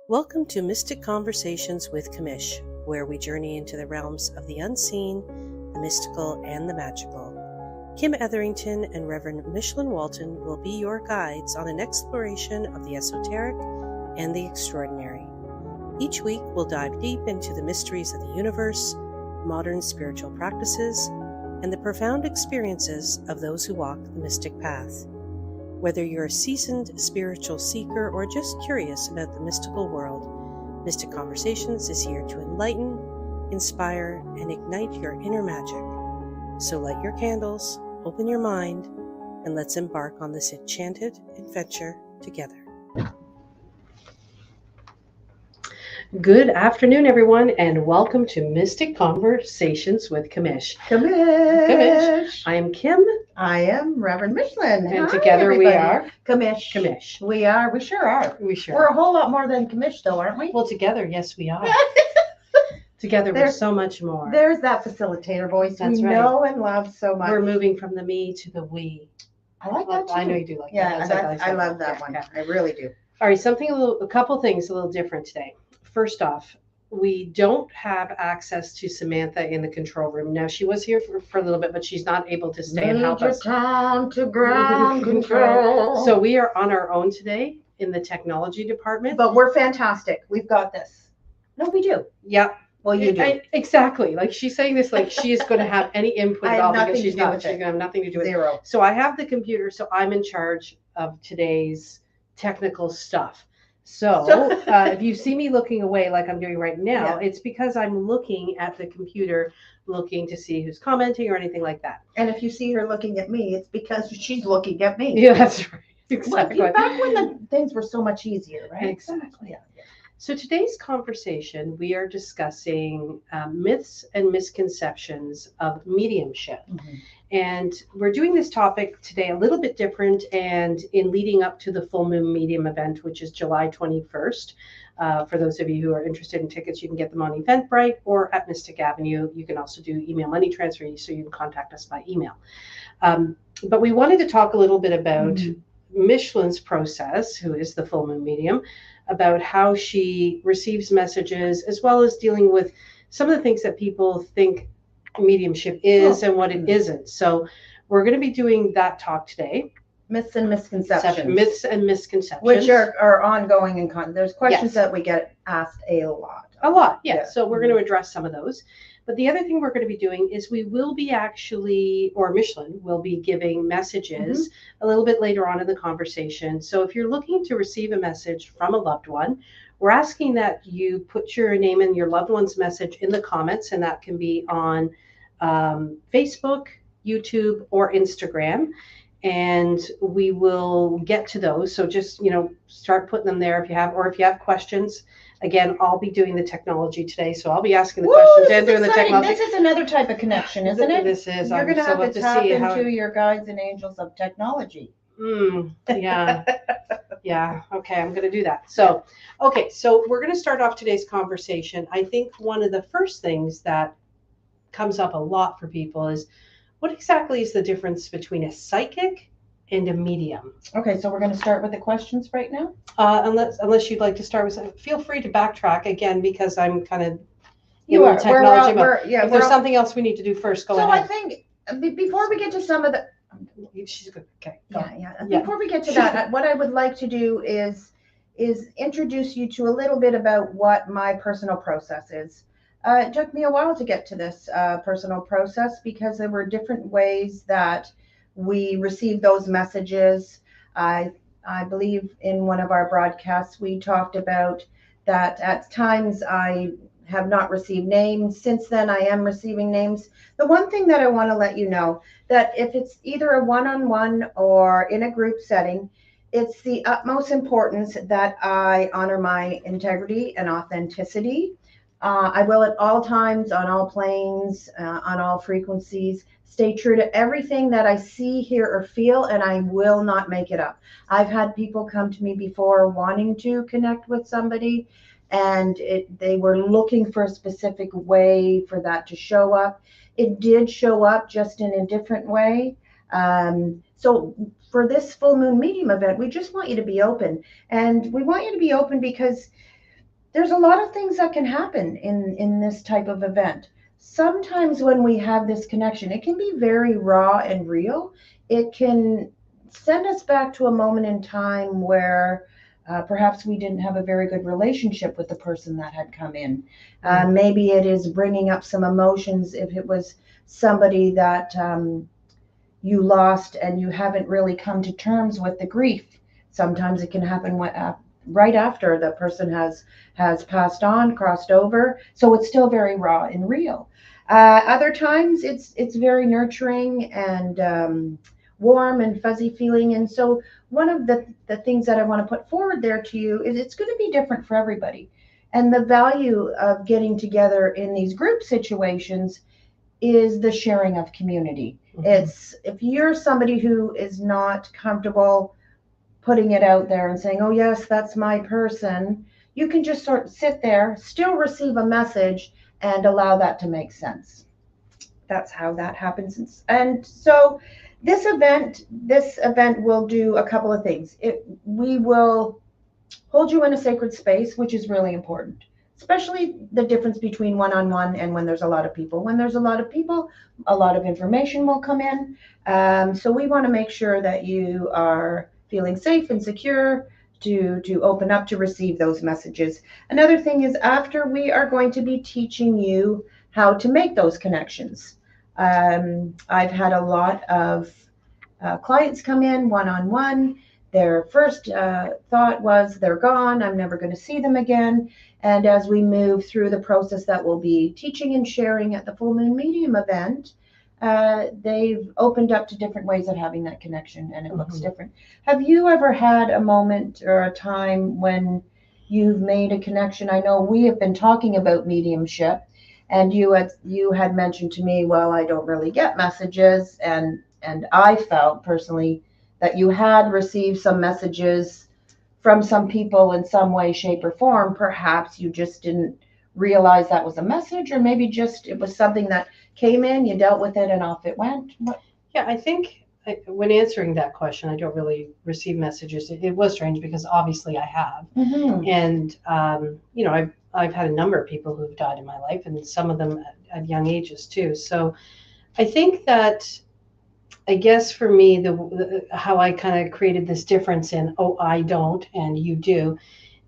Welcome to Mystic Conversations with KIMISH, where we journey into the realms of the unseen, the mystical, and the magical. Kim Etherington and Reverend Michelin Walton will be your guides on an exploration of the esoteric and the extraordinary. Each week, we'll dive deep into the mysteries of the universe, modern spiritual practices, and the profound experiences of those who walk the mystic path. Whether you're a seasoned spiritual seeker or just curious about the mystical world, Mystic Conversations is here to enlighten, inspire, and ignite your inner magic. So light your candles, open your mind, and let's embark on this enchanted adventure together. Good afternoon, everyone, and welcome to Mystic Conversations with KIMISH. KIMISH. I am Kim. I am Reverend Michelin. And Hi, together everybody. we are KIMISH. KIMISH. We are. We sure are. We sure We're are. a whole lot more than KIMISH, though, aren't we? Well, together, yes, we are. Together, we're There's- so much more. There's that facilitator voice That's we right. know and love so much. We're moving from the me to the we. I like that too. I know you do like Yeah, that. I love that one. Yeah. I really do. All right, a couple things a little different today. First off, we don't have access to Samantha in the control room. Now, she was here for a little bit, but she's not able to stay and help us. Down to ground control. So we are on our own today in the technology department. But we're fantastic. We've got this. No, we do. Yep. Well, you do. Exactly. Like she's saying this like she is going to have any input I at have all because nothing she's to do not. with She's it. going to have nothing to do with it. Zero. So I have the computer, so I'm in charge of today's technical stuff. So if you see me looking away like I'm doing right now, it's because I'm looking at the computer, looking to see who's commenting or anything like that. And if you see her looking at me, it's because she's looking at me. Yeah, that's right. Exactly. Well, back when the things were so much easier, right? Exactly. Yeah. So today's conversation, we are discussing myths and misconceptions of mediumship. Mm-hmm. And we're doing this topic today a little bit different and in leading up to the Full Moon Medium event, which is July 21st. For those of you who are interested in tickets, you can get them on Eventbrite or at Mystic Avenue. You can also do email money transfer, so you can contact us by email. But we wanted to talk a little bit about Michelin's process, who is the Full Moon Medium, about how she receives messages, as well as dealing with some of the things that people think mediumship is and what it isn't. So we're going to be doing that talk today. Myths and misconceptions. Myths and misconceptions. Which are ongoing and there's questions that we get asked a lot. A lot, yeah. So we're going to address some of those. But the other thing we're going to be doing is we will be Michelin will be giving messages a little bit later on in the conversation. So if you're looking to receive a message from a loved one, we're asking that you put your name and your loved one's message in the comments, and that can be on Facebook, YouTube, or Instagram. And we will get to those. So just, start putting them there if you have questions. Again, I'll be doing the technology today, so I'll be asking the questions and doing the technology. This is another type of connection, isn't it? This is. You're going to have to tap into your guides and angels of technology. Yeah. Yeah. Okay, I'm going to do that. So we're going to start off today's conversation. I think one of the first things that comes up a lot for people is, what exactly is the difference between a psychic and a medium? Okay, so we're going to start with the questions right now? Unless you'd like to start with, feel free to backtrack again, because I'm kind of technology mode. If there's something else we need to do first, go ahead. So I think before we get to some of the... She's good. Okay. Yeah. Before we get to that, what I would like to do is introduce you to a little bit about what my personal process is. It took me a while to get to this personal process because there were different ways that we received those messages. I believe in one of our broadcasts we talked about that at times I have not received names. Since then I am receiving names. The one thing that I want to let you know, that if it's either a one-on-one or in a group setting, it's the utmost importance that I honor my integrity and authenticity. I will at all times, on all planes, on all frequencies, stay true to everything that I see, hear, or feel, and I will not make it up. I've had people come to me before wanting to connect with somebody, and they were looking for a specific way for that to show up. It did show up, just in a different way. So for this Full Moon Medium event, we just want you to be open. And we want you to be open because there's a lot of things that can happen in this type of event. Sometimes when we have this connection, it can be very raw and real. It can send us back to a moment in time where perhaps we didn't have a very good relationship with the person that had come in. Maybe it is bringing up some emotions if it was somebody that you lost and you haven't really come to terms with the grief. Sometimes it can happen right after the person has passed on, crossed over, so it's still very raw and real. Other times it's very nurturing and warm and fuzzy feeling. And so one of the things that I want to put forward there to you is it's going to be different for everybody. And the value of getting together in these group situations is the sharing of community. Mm-hmm. It's if you're somebody who is not comfortable putting it out there and saying, oh yes, that's my person, you can just sort of sit there, still receive a message, and allow that to make sense. That's how that happens. And so this event will do a couple of things. We will hold you in a sacred space, which is really important, especially the difference between one-on-one and when there's a lot of people. When there's a lot of people, a lot of information will come in. So we want to make sure that you are feeling safe and secure to open up to receive those messages. Another thing is after, we are going to be teaching you how to make those connections. I've had a lot of clients come in one-on-one. Their first thought was they're gone, I'm never going to see them again. And as we move through the process that we'll be teaching and sharing at the Full Moon Medium event, they've opened up to different ways of having that connection, and it looks different. Have you ever had a moment or a time when you've made a connection? I know we have been talking about mediumship, and you had mentioned to me, well, I don't really get messages, and I felt personally that you had received some messages from some people in some way, shape, or form. Perhaps you just didn't realize that was a message, or maybe just it was something that came in, you dealt with it, and off it went. Yeah, I think when answering that question, I don't really receive messages. It was strange because obviously I have. Mm-hmm. And, you know, I've had a number of people who've died in my life, and some of them at young ages too. So I think that, I guess for me, how I kind of created this difference in, oh, I don't and you do,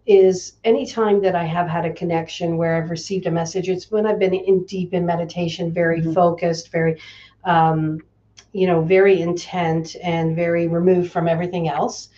is anytime that I have had a connection where I've received a message, it's when I've been deep in meditation, very focused, very, very intent and very removed from everything else.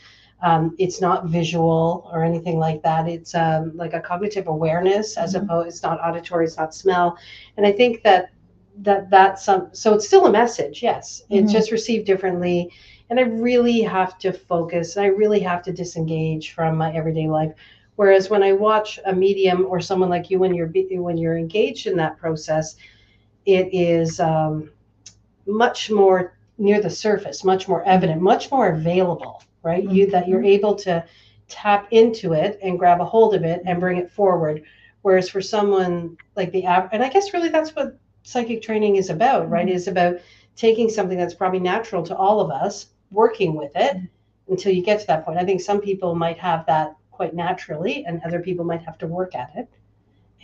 It's not visual or anything like that. It's like a cognitive awareness as opposed, it's not auditory, it's not smell. And I think that's so it's still a message. Yes. It's just received differently. And I really have to focus, and I really have to disengage from my everyday life. Whereas when I watch a medium or someone like you, when you're engaged in that process, it is much more near the surface, much more evident, much more available, right? That you're able to tap into it and grab a hold of it and bring it forward. Whereas for someone like and I guess really that's what psychic training is about, right? Is about taking something that's probably natural to all of us, working with it until you get to that point. I think some people might have that quite naturally, and other people might have to work at it.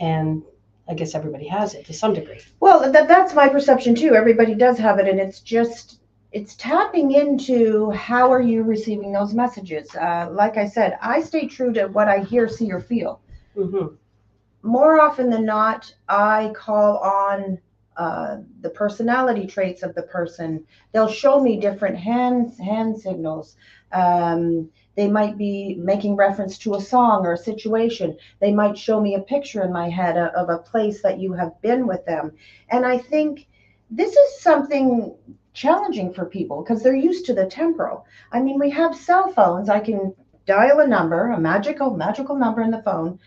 And I guess everybody has it to some degree. Well, that's my perception too. Everybody does have it, and it's tapping into how are you receiving those messages. Like I said, I stay true to what I hear, see, or feel. Mm-hmm. More often than not, I call on the personality traits of the person. They'll show me different hand signals. They might be making reference to a song or a situation. They might show me a picture in my head of a place that you have been with them. And I think this is something challenging for people because they're used to the temporal. I mean, we have cell phones. I can dial a number, a magical number in the phone.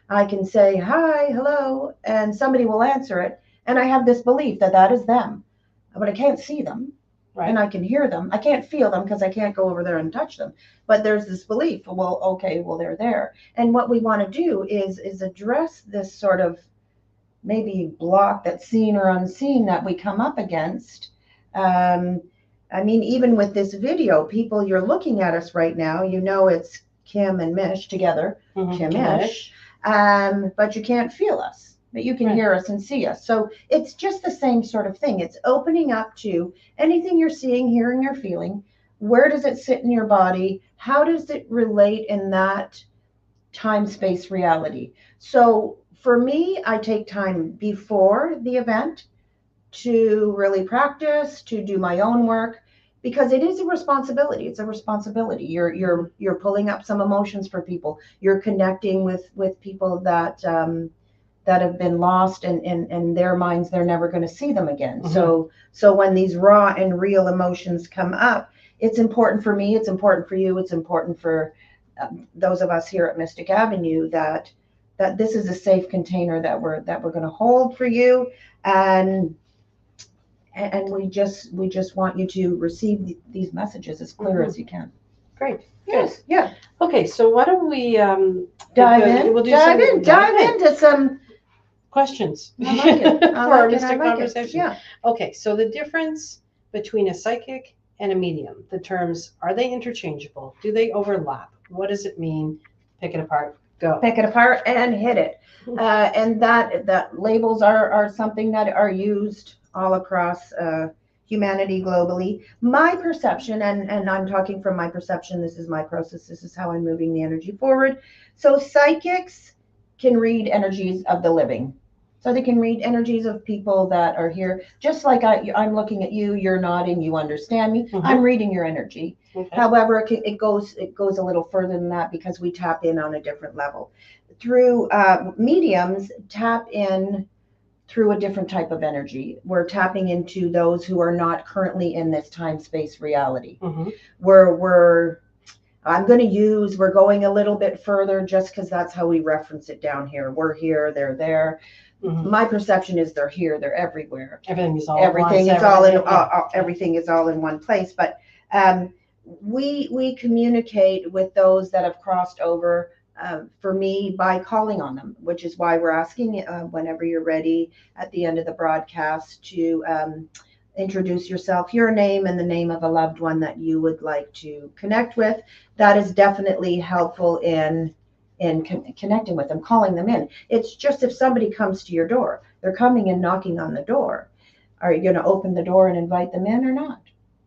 I can say, hi, hello, and somebody will answer it. And I have this belief that is them, but I can't see them. Right. And I can hear them. I can't feel them because I can't go over there and touch them. But there's this belief, well, okay, well, they're there. And what we want to do is address this sort of maybe block that's seen or unseen that we come up against. I mean, even with this video, people, you're looking at us right now, you know it's Kim and Mish together, KIMISH. but you can't feel us, but you can Right. hear us and see us. So it's just the same sort of thing. It's opening up to anything you're seeing, hearing, or feeling. Where does it sit in your body? How does it relate in that time space reality? So for me, I take time before the event to really practice, to do my own work, because it is a responsibility. It's a responsibility. You're pulling up some emotions for people. You're connecting with people that that have been lost, and in their minds they're never going to see them again. So when these raw and real emotions come up, it's important for me, it's important for you, it's important for those of us here at Mystic Avenue, that this is a safe container that we're going to hold for you, and we just want you to receive these messages as clear as you can. Great. Yes. Yeah. Okay, so why don't we Dive in. We'll do dive into some questions I like it. for our Mystic I like conversation. Yeah. Okay, so the difference between a psychic and a medium, the terms, are they interchangeable? Do they overlap? What does it mean? Pick it apart. Go. Pick it apart and hit it. And that labels are something that are used all across humanity globally. My perception, and I'm talking from my perception, this is my process, this is how I'm moving the energy forward. So psychics can read energies of the living. So they can read energies of people that are here, just like I'm looking at you, you're nodding, you understand me. Mhm. I'm reading your energy. Okay. However, it goes a little further than that, because we tap in on a different level. Through mediums, tap in through a different type of energy. We're tapping into those who are not currently in this time space reality. Mhm. We're going a little bit further, just because that's how we reference it down here. We're here, they're there. Mhm. My perception is they're here, they're everywhere. Everything is all everything is all in one place. But we communicate with those that have crossed over, for me, by calling on them, which is why we're asking, whenever you're ready at the end of the broadcast, to introduce yourself, your name, and the name of a loved one that you would like to connect with. That is definitely helpful in connecting with them, calling them in. It's just, if somebody comes to your door, they're coming and knocking on the door, are you going to open the door and invite them in or not?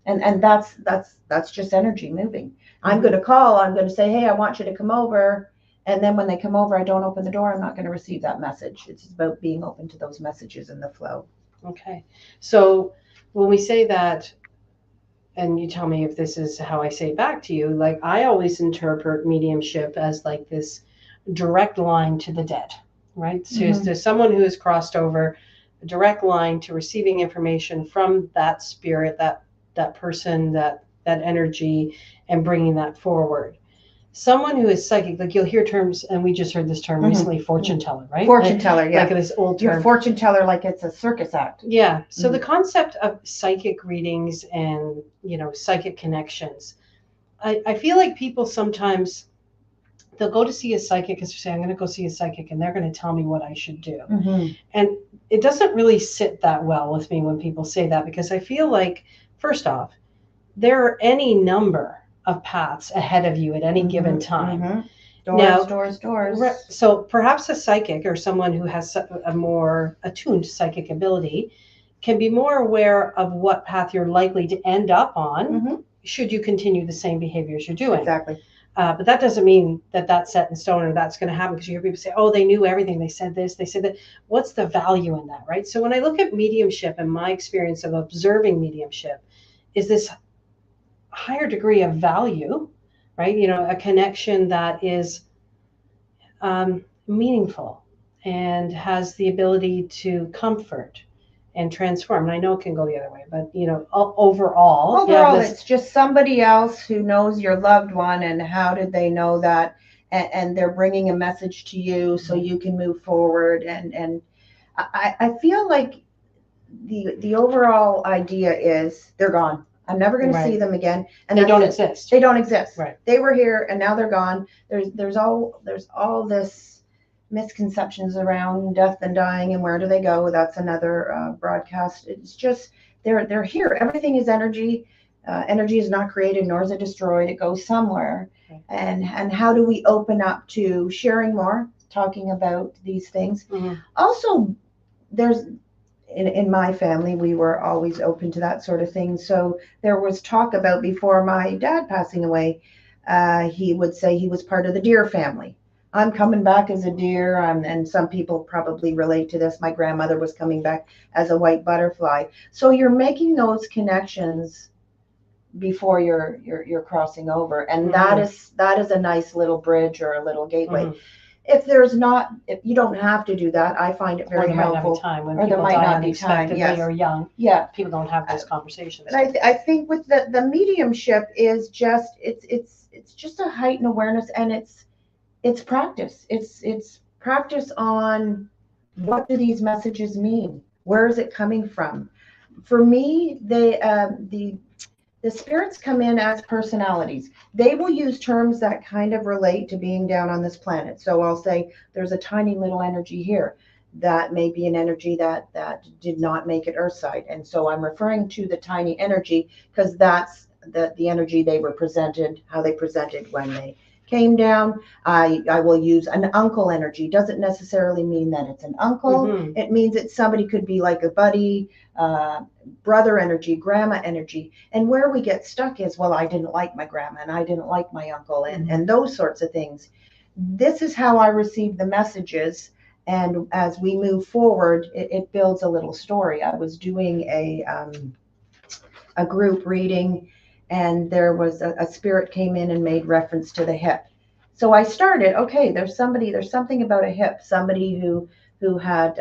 And that's just energy moving. I'm going to call, I'm going to say, hey, I want you to come over. And then when they come over, I don't open the door, I'm not going to receive that message. It's about being open to those messages in the flow. Okay. So when we say that, and you tell me if this is how I say it back to you, like, I always interpret mediumship as like this direct line to the dead, right? So there's someone who has crossed over, a direct line to receiving information from that spirit, that person, that energy, and bringing that forward. Someone who is psychic, like, you'll hear terms, and we just heard this term recently, fortune teller, right? Fortune teller, yeah. Like this old term. You're a fortune teller, like it's a circus act. Yeah. So the concept of psychic readings and, psychic connections, I feel like people sometimes, they'll go to see a psychic and say, I'm going to go see a psychic and they're going to tell me what I should do. Mm-hmm. And it doesn't really sit that well with me when people say that, because I feel like, first off, there are any number of paths ahead of you at any given time. Doors. So perhaps a psychic, or someone who has a more attuned psychic ability, can be more aware of what path you're likely to end up on, should you continue the same behaviors you're doing. Exactly. But that doesn't mean that that's set in stone or that's going to happen, because you hear people say, oh, they knew everything. They said this, they said that. What's the value in that, right? So when I look at mediumship, and my experience of observing mediumship is this higher degree of value, right? A connection that is meaningful and has the ability to comfort and transform. And I know it can go the other way, but overall, it's just somebody else who knows your loved one, and how did they know that, and they're bringing a message to you so you can move forward. And I feel like the overall idea is they're gone. I'm never going to see them again, and they don't exist. They don't exist. Right. They were here, and now they're gone. There's all this misconceptions around death and dying, and where do they go? That's another broadcast. It's just they're here. Everything is energy. Energy is not created, nor is it destroyed. It goes somewhere. Okay. And how do we open up to sharing more, talking about these things. Mhm. Also, there's in my family, we were always open to that sort of thing. So there was talk about before my dad passing away, he would say he was part of the deer family. I'm coming back as a deer, and some people probably relate to this. My grandmother was coming back as a white butterfly. So you're making those connections before you're crossing over, and that is a nice little bridge or a little gateway. Mhm. If there's not, if you don't have to do that, I find it Or very there might not be helpful. time when Or there people might die not be time, unexpectedly yes. or young. Yeah, People don't have those conversations. but I think with the mediumship is just it's just a heightened awareness, and it's practice. It's practice on what do these messages mean? Where is it coming from? For me, the spirits come in as personalities. They will use terms that kind of relate to being down on this planet. So I'll say there's a tiny little energy here. That may be an energy that did not make it Earthside. And so I'm referring to the tiny energy because that's the energy they were presented, how they presented when they came down. I will use an uncle energy. Doesn't necessarily mean that it's an uncle. Mhm. It means that somebody could be like a buddy, brother energy, grandma energy. And where we get stuck is, well, I didn't like my grandma and I didn't like my uncle and those sorts of things. This is how I receive the messages. And as we move forward, it builds a little story. I was doing a group reading, and there was a spirit came in and made reference to the hip. So I started, okay, there's something about a hip, somebody who had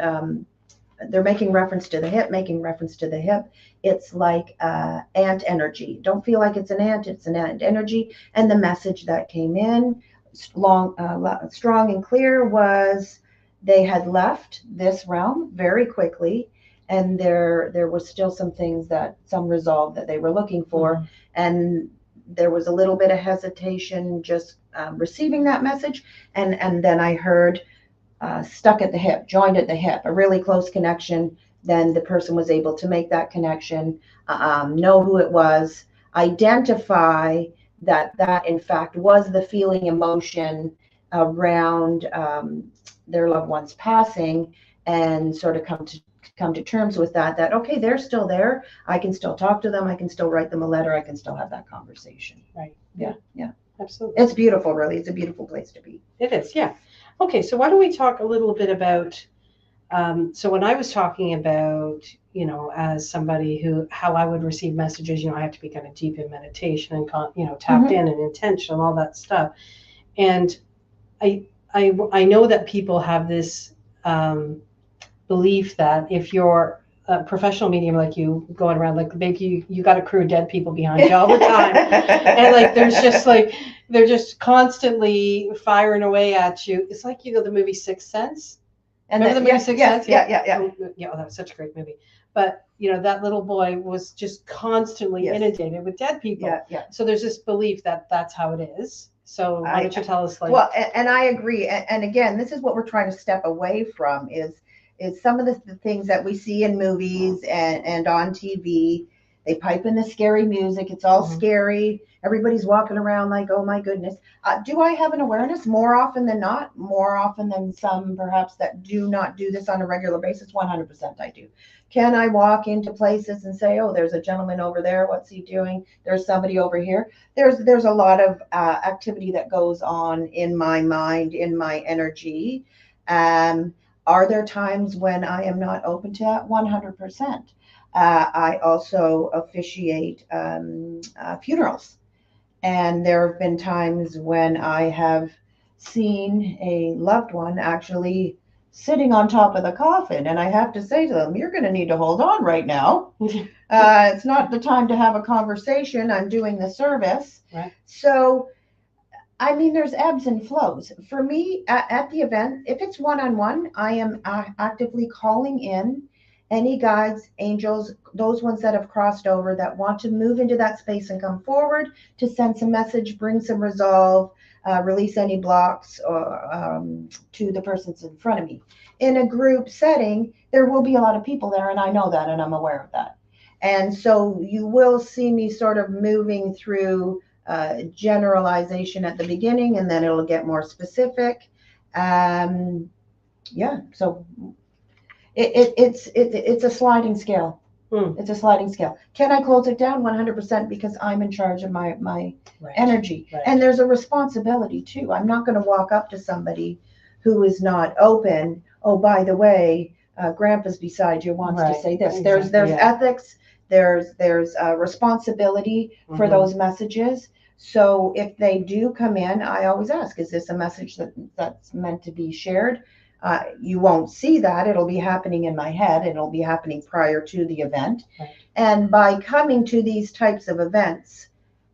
they're making reference to the hip, making reference to the hip. It's like ant energy. Don't feel like it's an ant, it's an ant energy. And the message that came in, strong and clear, was they had left this realm very quickly, and there was still some resolve that they were looking for. And there was a little bit of hesitation just receiving that message. And then I heard stuck at the hip, joined at the hip, a really close connection. Then the person was able to make that connection, know who it was, identify that in fact was the feeling emotion around their loved one's passing, and sort of come to terms with that okay, they're still there. I can still talk to them. I can still write them a letter. I can still have that conversation. Right. Yeah. Absolutely. It's beautiful, really. It's a beautiful place to be. It is, yeah. Okay, so why don't we talk a little bit about, so when I was talking about, as somebody how I would receive messages, I have to be kind of deep in meditation and, tapped in and intentional, all that stuff. And I know that people have this belief that if you're a professional medium like you, going around like maybe you got a crew of dead people behind you all the time, and like there's just like they're just constantly firing away at you. It's like the movie Sixth Sense. And remember the movie Sixth Sense? Yeah. Oh, that was such a great movie. But that little boy was just constantly inundated with dead people. Yeah. So there's this belief that that's how it is. So why don't you tell us Well, and I agree. And again, this is what we're trying to step away from is some of the things that we see in movies and on TV. They pipe in the scary music. It's all scary. Everybody's walking around like, oh my goodness. Do I have an awareness? More often than not, more often than some perhaps that do not do this on a regular basis. 100% I do. Can I walk into places and say, oh, there's a gentleman over there. What's he doing? There's somebody over here. There's a lot of activity that goes on in my mind, in my energy. Are there times when I am not open to that? 100%. I also officiate funerals. And there have been times when I have seen a loved one actually sitting on top of the coffin. And I have to say to them, you're going to need to hold on right now. It's not the time to have a conversation. I'm doing the service. Right. So I mean, there's ebbs and flows. For me, at the event, if it's one-on-one, I am actively calling in any guides, angels, those ones that have crossed over that want to move into that space and come forward to send some message, bring some resolve, release any blocks to the persons in front of me. In a group setting, there will be a lot of people there, and I know that, and I'm aware of that. And so you will see me sort of moving through generalization at the beginning, and then it'll get more specific. Yeah, so it's a sliding scale. It's a sliding scale. Can I close it down 100% because I'm in charge of my Right. energy? Right. And there's a responsibility too. I'm not going to walk up to somebody who is not open. Oh, by the way, Grandpa's beside you wants to Right. say this. Exactly, There's yeah. ethics. There's responsibility for Mhm. those messages. So if they do come in, I always ask, is this a message that's meant to be shared? You won't see that. It'll be happening in my head. It'll be happening prior to the event. Right. And by coming to these types of events,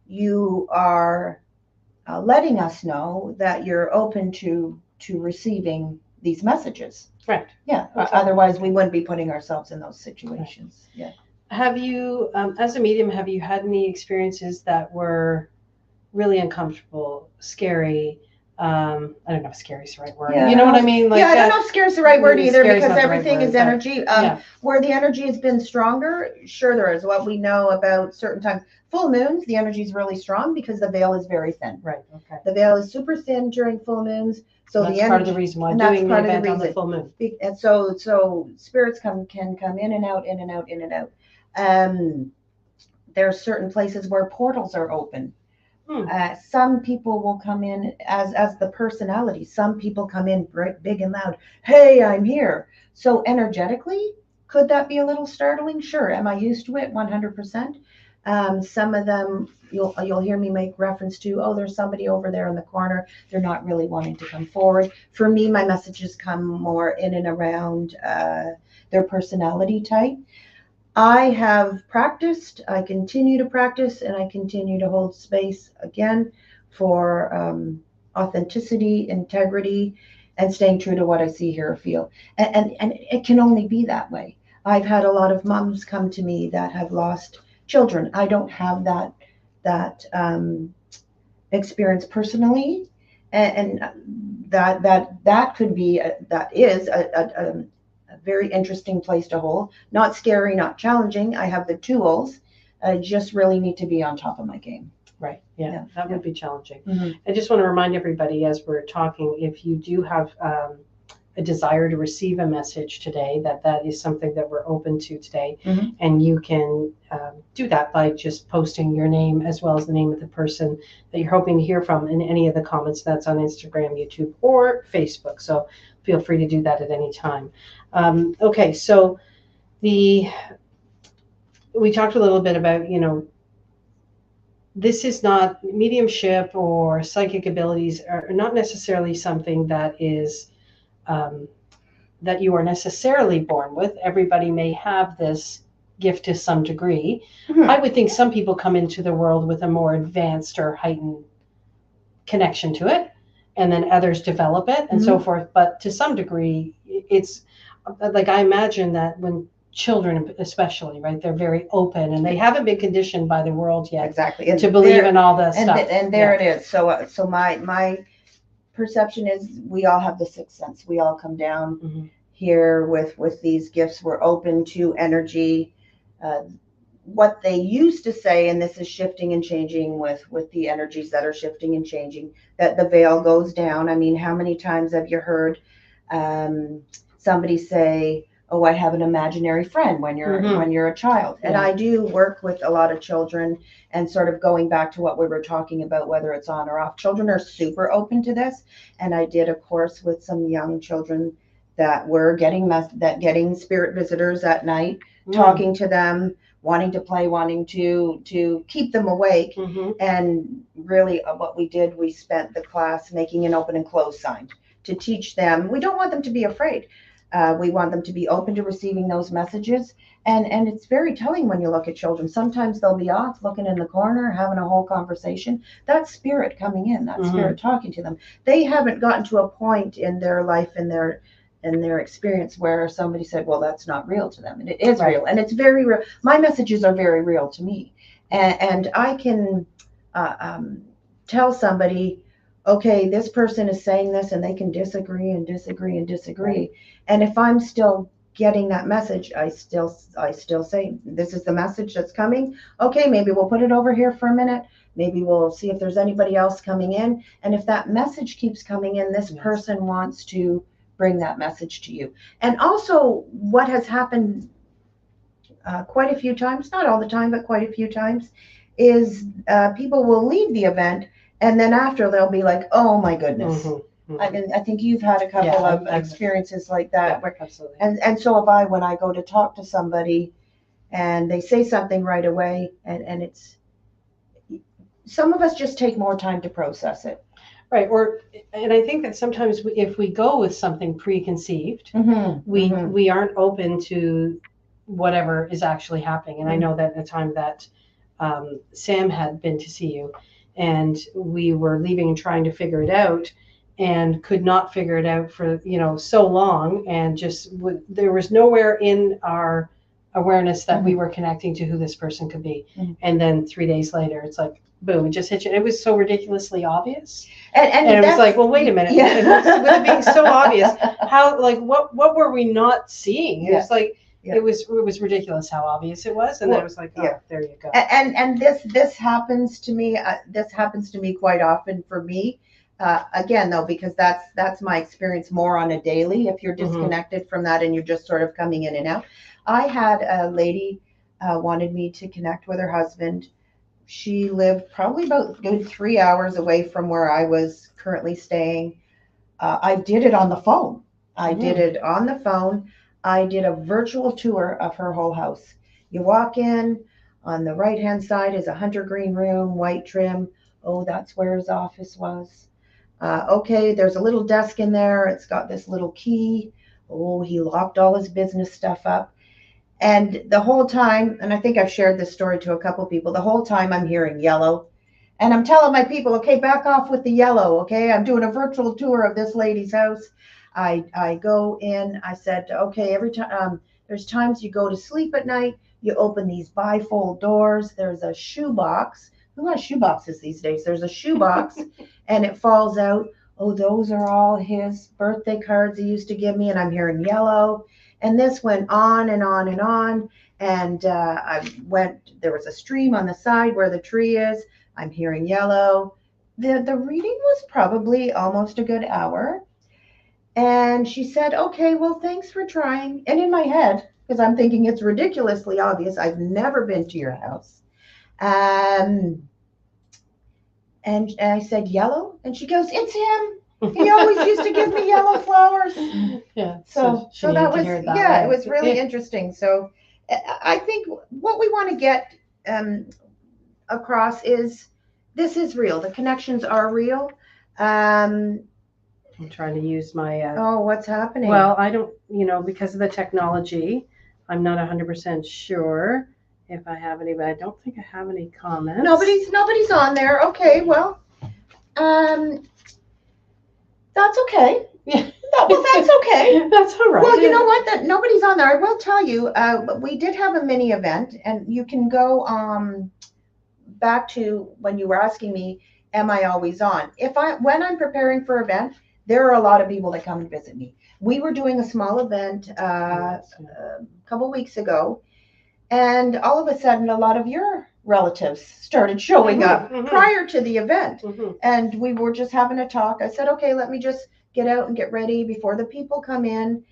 you are letting us know that you're open to receiving these messages. Right. Yeah. Exactly. Otherwise, we wouldn't be putting ourselves in those situations. Right. Yeah. Have you, as a medium, have you had any experiences that were really uncomfortable, scary? I don't know if scary is the right word. Yeah, You know what I mean? Like, yeah, I don't know if scary is the right word either, scary is because not the right everything word, is but energy. yeah. Where the energy has been stronger, sure there is. What we know about certain times, full moons, the energy is really strong because the veil is very thin. Right. Okay. The veil is super thin during full moons, so that's the energy, part of the reason why and that's doing the part of the event on the reason. full moon. And so spirits can come in and out, in and out, in and out. There are certain places where portals are open. Some people will come in as the personality. Some people come in big and loud. Hey, I'm here. So energetically, could that be a little startling? Sure. Am I used to it? 100%. Some of them you'll hear me make reference to. Oh, there's somebody over there in the corner. They're not really wanting to come forward. For me, my messages come more in and around their personality type. I have practiced, I continue to practice, and I continue to hold space again for authenticity, integrity, and staying true to what I see, hear, or feel. And it can only be that way. I've had a lot of moms come to me that have lost children. I don't have that experience personally, and that could be that is a very interesting place to hold. Not scary, not challenging. I have the tools. I just really need to be on top of my game. Right. Yeah. That would be challenging. Mm-hmm. I just want to remind everybody as we're talking, if you do have a desire to receive a message today, that is something that we're open to today. Mm-hmm. And you can do that by just posting your name as well as the name of the person that you're hoping to hear from in any of the comments that's on Instagram, YouTube, or Facebook. So feel free to do that at any time. Okay, so we talked a little bit about, this is not mediumship or psychic abilities are not necessarily something that is that you are necessarily born with. Everybody may have this gift to some degree. Mm-hmm. I would think some people come into the world with a more advanced or heightened connection to it, and then others develop it and so forth. But to some degree, it's like, I imagine that when children especially, right, they're very open and they haven't been conditioned by the world yet exactly to believe in all that stuff. And there it is. So my perception is we all have the sixth sense. We all come down here with these gifts. We're open to energy. What they used to say, and this is shifting and changing with the energies that are shifting and changing, that the veil goes down. I mean, how many times have you heard somebody say, oh, I have an imaginary friend when you're a child? And I do work with a lot of children, and sort of going back to what we were talking about, whether it's on or off, children are super open to this. And I did a course with some young children that were getting spirit visitors at night, talking to them, wanting to play, wanting to keep them awake. And really what we did, we spent the class making an open and close sign to teach them. We don't want them to be afraid. We want them to be open to receiving those messages. And it's very telling when you look at children. Sometimes they'll be off looking in the corner, having a whole conversation. That's spirit coming in, that spirit talking to them. They haven't gotten to a point in their life, in their experience, where somebody said, well, that's not real to them. And it is real. And it's very real. My messages are very real to me. And I can tell somebody, okay, this person is saying this, and they can disagree and disagree and disagree. And if I'm still getting that message, I still say, this is the message that's coming. Okay, maybe we'll put it over here for a minute. Maybe we'll see if there's anybody else coming in. And if that message keeps coming in, this Yes. person wants to bring that message to you. And also, what has happened quite a few times, not all the time, but quite a few times, is people will leave the event, and then after they'll be like, "Oh my goodness." I mean, I think you've had a couple of experiences like that. Yeah, absolutely. And so have I, when I go to talk to somebody and they say something right away, and it's, some of us just take more time to process it. Right. And I think that sometimes if we go with something preconceived, we aren't open to whatever is actually happening. And I know that at the time that Sam had been to see you, and we were leaving and trying to figure it out, and could not figure it out for so long, and just there was nowhere in our awareness that we were connecting to who this person could be. And then 3 days later, it's like, boom, it just hit you. It was so ridiculously obvious. And it was like, well, wait a minute. Yeah. With it being so obvious, how, like, what were we not seeing? It was like, Yeah. it was ridiculous how obvious it was. And I was like, oh, there you go. And this happens to me. This happens to me quite often for me. Again, though, because that's my experience more on a daily. If you're disconnected from that and you're just sort of coming in and out. I had a lady wanted me to connect with her husband. She lived probably about a good 3 hours away from where I was currently staying. I did it on the phone. I did it on the phone. I did a virtual tour of her whole house. You walk in, on the right-hand side is a hunter green room, white trim. Oh, that's where his office was. Okay, there's a little desk in there. It's got this little key. Oh, he locked all his business stuff up. And the whole time, and I think I've shared this story to a couple people, the whole time I'm hearing yellow. And I'm telling my people, okay, back off with the yellow, okay? I'm doing a virtual tour of this lady's house. I go in, I said, okay, every time, there's times you go to sleep at night, you open these bifold doors, there's a shoe box. Who has shoe boxes these days? There's a shoe box and it falls out. Oh, those are all his birthday cards he used to give me, and I'm hearing yellow. And this went on and on and on. And there was a stream on the side where the tree is. I'm hearing yellow. The reading was probably almost a good hour. And she said, okay, well, thanks for trying. And in my head, because I'm thinking it's ridiculously obvious, I've never been to your house. And I said, yellow? And she goes, it's him. He always used to give me yellow flowers. Yeah. So that was, it was really interesting. So I think what we want to get across is this is real. The connections are real. I'm trying to use my. What's happening? Well, I don't, because of the technology, I'm not 100% sure if I have any, but I don't think I have any comments. Nobody's on there. Okay, well, that's okay. Yeah. Well, that's okay. That's all right. Well, you know what? That nobody's on there. I will tell you, we did have a mini event, and you can go back to when you were asking me, am I always on? When I'm preparing for an event, there are a lot of people that come and visit me. We were doing a small event a couple weeks ago, and all of a sudden, a lot of your relatives started showing up prior to the event. And we were just having a talk. I said, okay, let me just get out and get ready before the people come in.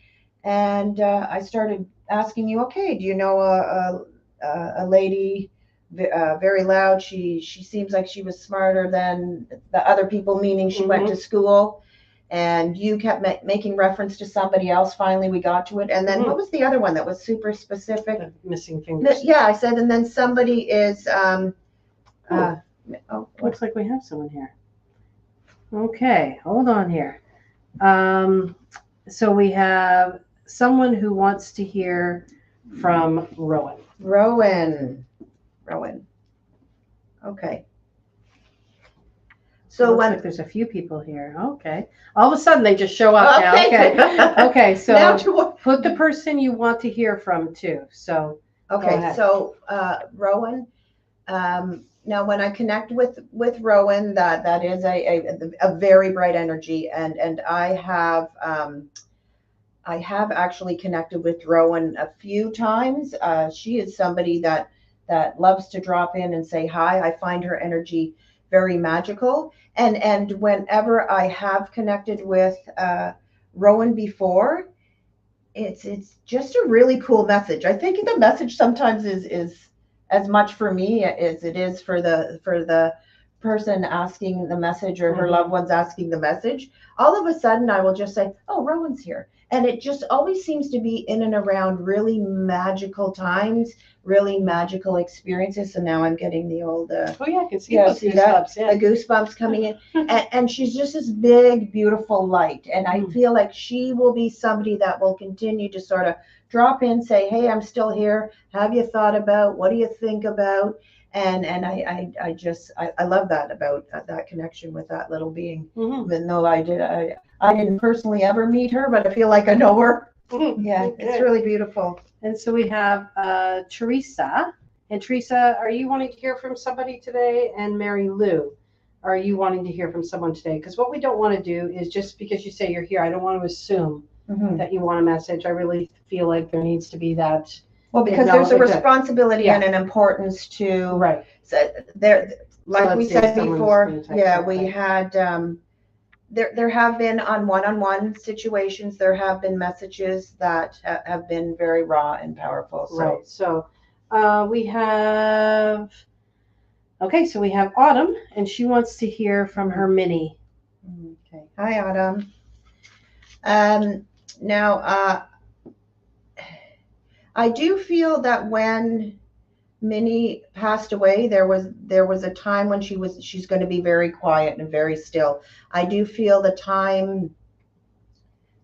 And I started asking you, okay, do you know a lady, very loud? She seems like she was smarter than the other people, meaning she went to school. And you kept making reference to somebody else. Finally, we got to it. And then what was the other one that was super specific? The missing fingers. Yeah, I said, and then somebody is. Looks like we have someone here. Okay, hold on here. So we have someone who wants to hear from Rowan. Rowan. Okay. So looks like there's a few people here. Okay. All of a sudden they just show up now. Okay. Okay. So now put the person you want to hear from too. So okay. So Rowan. Now when I connect with Rowan, that is a very bright energy, and I have actually connected with Rowan a few times. She is somebody that that loves to drop in and say hi. I find her energy very magical. And whenever I have connected with Rowan before, it's just a really cool message. I think the message sometimes is as much for me as it is for the person asking the message, or her loved ones asking the message. All of a sudden I will just say, oh, Rowan's here. And it just always seems to be in and around really magical times, really magical experiences. So now I'm getting the old Oh yeah, I can see yeah, those see that? goosebumps. Yeah. The goosebumps coming in. And she's just this big, beautiful light. And I feel like she will be somebody that will continue to sort of drop in, say, hey, I'm still here. Have you thought about, what do you think about? And I just love that about that connection with that little being. Even though I didn't personally ever meet her, but I feel like I know her. Yeah, it's really beautiful. And so we have Teresa. And Teresa, are you wanting to hear from somebody today? And Mary Lou, are you wanting to hear from someone today? Because what we don't want to do is, just because you say you're here, I don't want to assume that you want a message. I really feel like there needs to be that. Well, because there's a responsibility and an importance to, right. So there, like we said before, we had, there have been on one-on-one situations, there have been messages that have been very raw and powerful. So. Right. So we have, okay, so we have Autumn, and she wants to hear from her Minnie. Okay. Hi, Autumn. Now, I do feel that when Minnie passed away, there was a time when she's going to be very quiet and very still. I do feel the time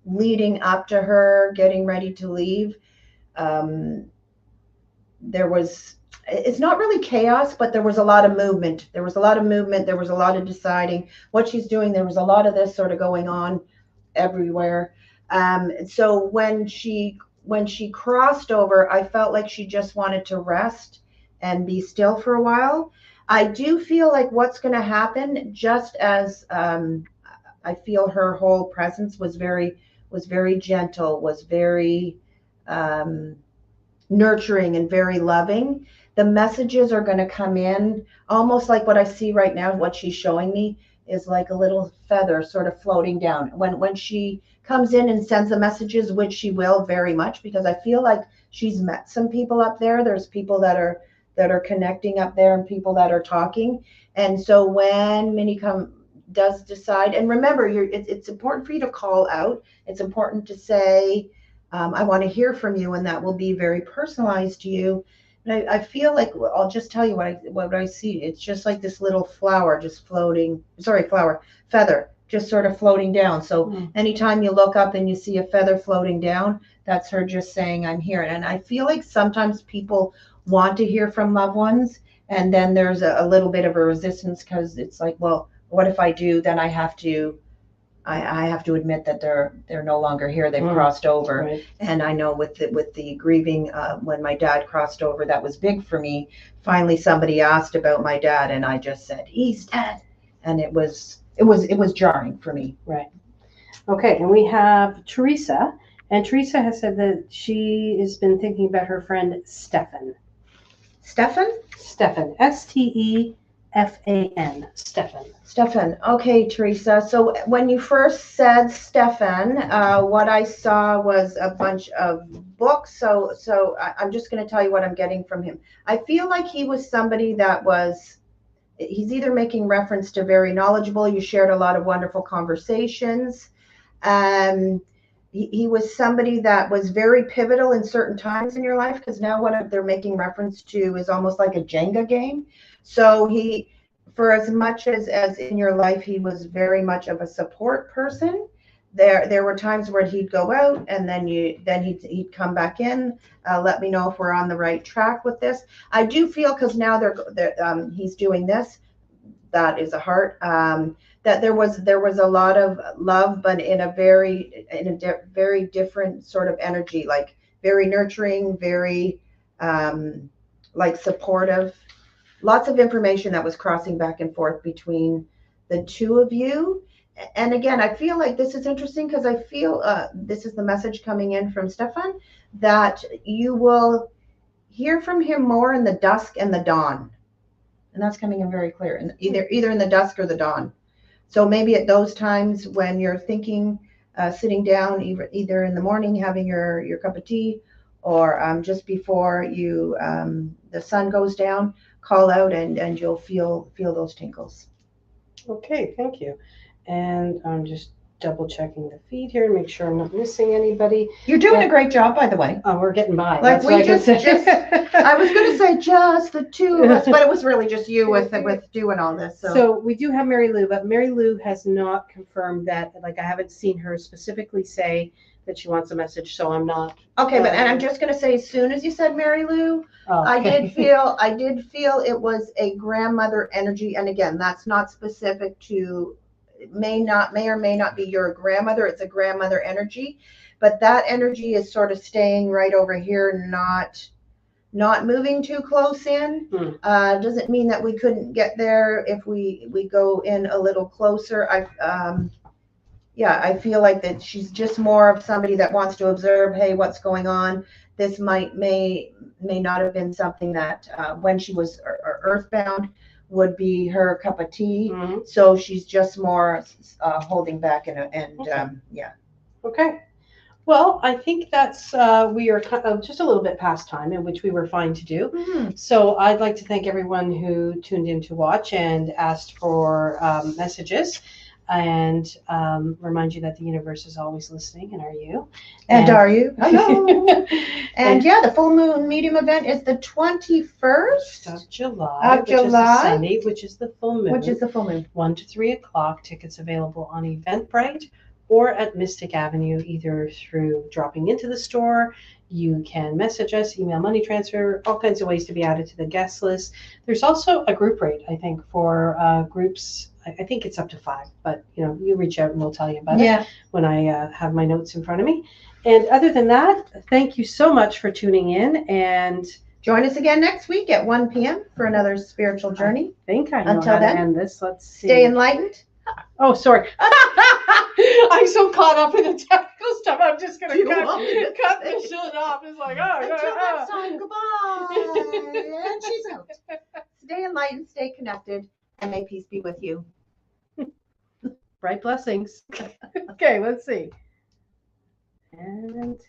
leading up to her getting ready to leave, it's not really chaos, but there was a lot of movement. There was a lot of deciding what she's doing. There was a lot of this sort of going on everywhere. So when she crossed over, I felt like she just wanted to rest and be still for a while. I do feel like what's going to happen, just as I feel her whole presence was very gentle, was very nurturing and very loving. The messages are going to come in almost like what I see right now. What she's showing me is like a little feather sort of floating down. When she comes in and sends the messages, which she will very much, because I feel like she's met some people up there. There's people that are connecting up there and people that are talking. And so when Minnie does decide, and remember, it's important for you to call out. It's important to say, I want to hear from you, and that will be very personalized to you. And I feel like, I'll just tell you what I see. It's just like this little flower just floating, feather just sort of floating down. So anytime you look up and you see a feather floating down, that's her just saying, I'm here. And I feel like sometimes people want to hear from loved ones, and then there's a little bit of a resistance, because it's like, well, what if I do? Then I have to admit that they're no longer here. They've crossed over. Right. And I know with the grieving, when my dad crossed over, that was big for me. Finally, somebody asked about my dad, and I just said, he's dead. And it was jarring for me. Right. Okay. And we have Teresa, and Teresa has said that she has been thinking about her friend Stefan. Stefan? Stefan. Stefan. Stefan. Okay, Teresa. So when you first said Stefan, what I saw was a bunch of books. So I'm just going to tell you what I'm getting from him. I feel like he was somebody he's either making reference to very knowledgeable. You shared a lot of wonderful conversations. He was somebody that was very pivotal in certain times in your life, because now what they're making reference to is almost like a Jenga game. So for as much as in your life, he was very much of a support person. There were times where he'd go out, and then he'd come back in. Let me know if we're on the right track with this. I do feel, because now he's doing this. That is a heart. That there was a lot of love, but in a very different sort of energy, like very nurturing, very like supportive. Lots of information that was crossing back and forth between the two of you. And again, I feel like this is interesting, because I feel this is the message coming in from Stefan, that hear from him more in the dusk and the dawn. And that's coming in very clear. And either in the dusk or the dawn. So maybe at those times when you're thinking, sitting down, either in the morning having your cup of tea, or just before you the sun goes down, call out and you'll feel those tingles. Okay, thank you. And I'm just double checking the feed here and make sure I'm not missing anybody. You're doing a great job, by the way. Oh, we're getting by. Like That's we what I can just say. I was going to say just the two of us, but it was really just you with doing all this. So we do have Mary Lou, but Mary Lou has not confirmed that. Like I haven't seen her specifically say that she wants a message, so I'm not. Okay, but and I'm just going to say, as soon as you said Mary Lou, Oh, I okay. did feel it was a grandmother energy, and again, that's not specific to. It may or may not be your grandmother. It's a grandmother energy, but that energy is sort of staying right over here, not moving too close in. Doesn't mean that we couldn't get there if we go in a little closer. I feel like that she's just more of somebody that wants to observe, hey, what's going on. This may not have been something that when she was earthbound would be her cup of tea. Mm-hmm. So she's just more holding back and Okay. yeah. Okay. Well, I think that's we are just a little bit past time, in which we were fine to do. Mm-hmm. So I'd like to thank everyone who tuned in to watch and asked for messages, and remind you that the universe is always listening, and are you? And are you? Hello. And yeah, the full moon medium event is the 21st of July, which is the Sunday, which is the full moon. 1 to 3 o'clock. Tickets available on Eventbrite or at Mystic Avenue, either through dropping into the store. You can message us, email money transfer, all kinds of ways to be added to the guest list. There's also a group rate, I think, for groups. I think it's up to 5, but you reach out and we'll tell you about it when I have my notes in front of me. And other than that, thank you so much for tuning in, and join us again next week at 1 p.m. for another spiritual journey. I think I know Until how then, to end this. Let's see. Stay enlightened. Oh, sorry. I'm so caught up in the technical stuff. I'm just going to cut this shit off. It's like, Until next time, goodbye. And she's out. Stay enlightened, stay connected, and may peace be with you. Bright blessings. Okay, let's see. And